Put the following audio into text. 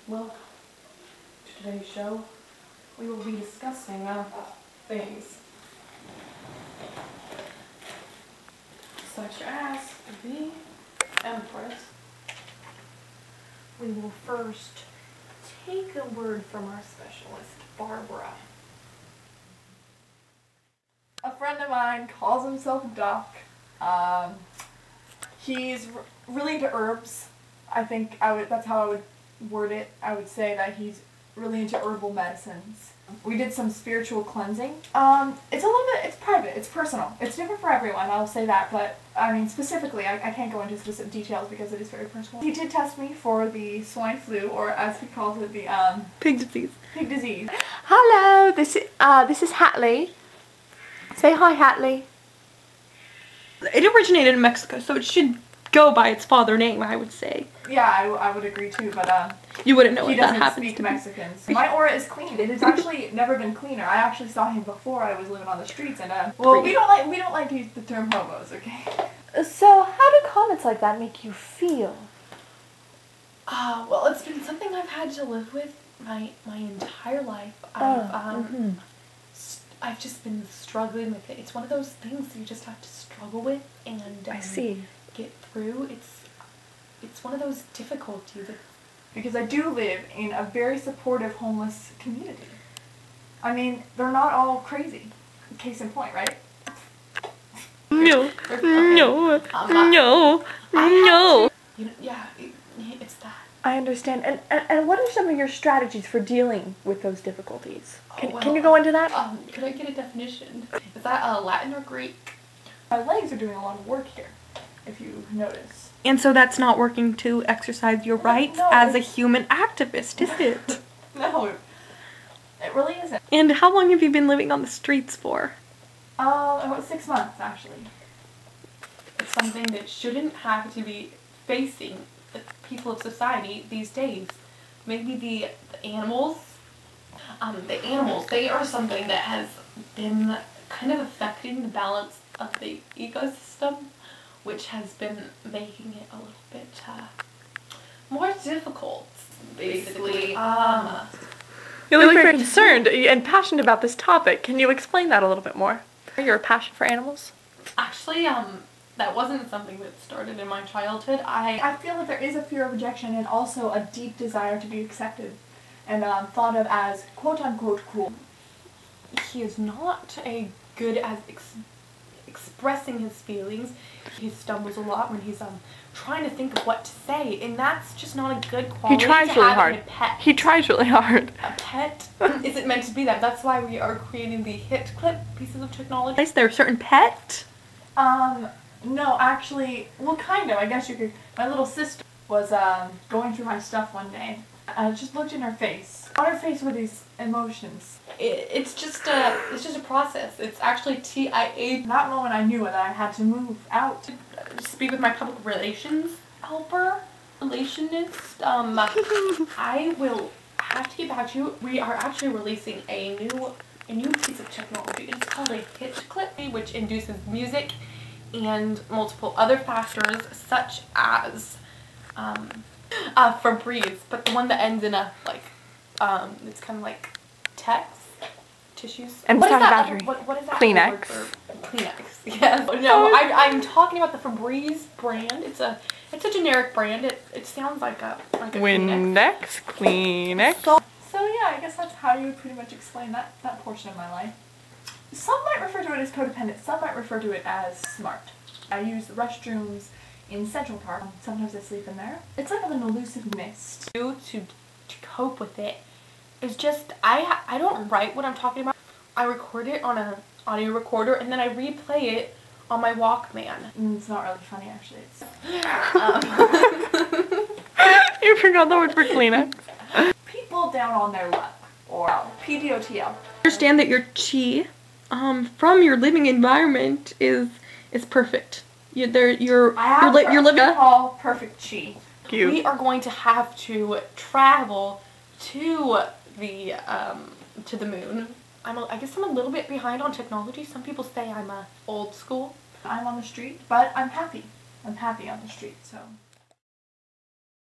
Welcome to today's show. We will be discussing things such as the Empress. We will first take a word from our specialist, Barbara. A friend of mine calls himself Doc. He's really into herbs. I think that's how I would word it. I would say that he's really into herbal medicines. We did some spiritual cleansing. It's a little bit, it's private, it's personal. It's different for everyone, I'll say that, but I mean specifically, I can't go into specific details because it is very personal. He did test me for the swine flu, or as he calls it, the pig disease. Pig disease. Hello, this is Hatley. Say hi, Hatley. It originated in Mexico, so it should go by its father name, I would say. Yeah, I would agree too, but you wouldn't know he if that doesn't happens speak to Mexican. So my aura is clean. It has actually never been cleaner. I actually saw him before I was living on the streets, and well, we don't like to use the term homos, okay? So how do comments like that make you feel? Well, it's been something I've had to live with my entire life. I've just been struggling with it. It's one of those things you just have to struggle with and I see. Get through. It's one of those difficulties. Because I do live in a very supportive homeless community. I mean, they're not all crazy. Case in point, right? No, no, no, no. Yeah, it's that. I understand. And what are some of your strategies for dealing with those difficulties? Can you go into that? Could I get a definition? Is that Latin or Greek? My legs are doing a lot of work here, if you notice. And so that's not working to exercise your rights as a human activist, is it? No, it really isn't. And how long have you been living on the streets for? About 6 months, actually. It's something that shouldn't have to be facing the people of society these days. Maybe the animals. The animals, they are something that has been kind of affecting the balance of the ecosystem, which has been making it a little bit more difficult, basically. You look very concerned and passionate about this topic. Can you explain that a little bit more? Your passion for animals? Actually, that wasn't something that started in my childhood. I feel that there is a fear of rejection and also a deep desire to be accepted and thought of as quote-unquote cool. He is not good at expressing his feelings. He stumbles a lot when he's trying to think of what to say, and that's just not a good quality. He tries really hard. In a pet. He tries really hard. A pet isn't meant to be that. That's why we are creating the hit clip pieces of technology. Is there a certain pet? No, actually, well, kind of. I guess you could. My little sister was going through my stuff one day. I just looked in her face. On her face were these emotions. It's just a process. It's actually TIA. That moment I knew that I had to move out. Speak with my public relations helper, relationist. I will have to get back to you. We are actually releasing a new piece of technology. It's called a hit clip, which induces music and multiple other factors such as Febreze, but the one that ends in a it's kind of like text. Tissues. And what battery? What is that? Kleenex. Kleenex. Yes. No, I'm talking about the Febreze brand. It's a generic brand. It sounds like a Windex, Kleenex. So yeah, I guess that's how you would pretty much explain that portion of my life. Some might refer to it as codependent. Some might refer to it as smart. I use the restrooms in Central Park. Sometimes I sleep in there. It's like an elusive mist. To cope with it is just I don't write what I'm talking about. I record it on an audio recorder and then I replay it on my Walkman. It's not really funny actually. You forgot the word for Kleenex. People down on their luck, or PDOTL. Understand that your chi from your living environment is perfect. You're living all perfect chi. Cute. We are going to have to travel to the moon. I guess I'm a little bit behind on technology. Some people say I'm old school. I'm on the street, but I'm happy. I'm happy on the street, so.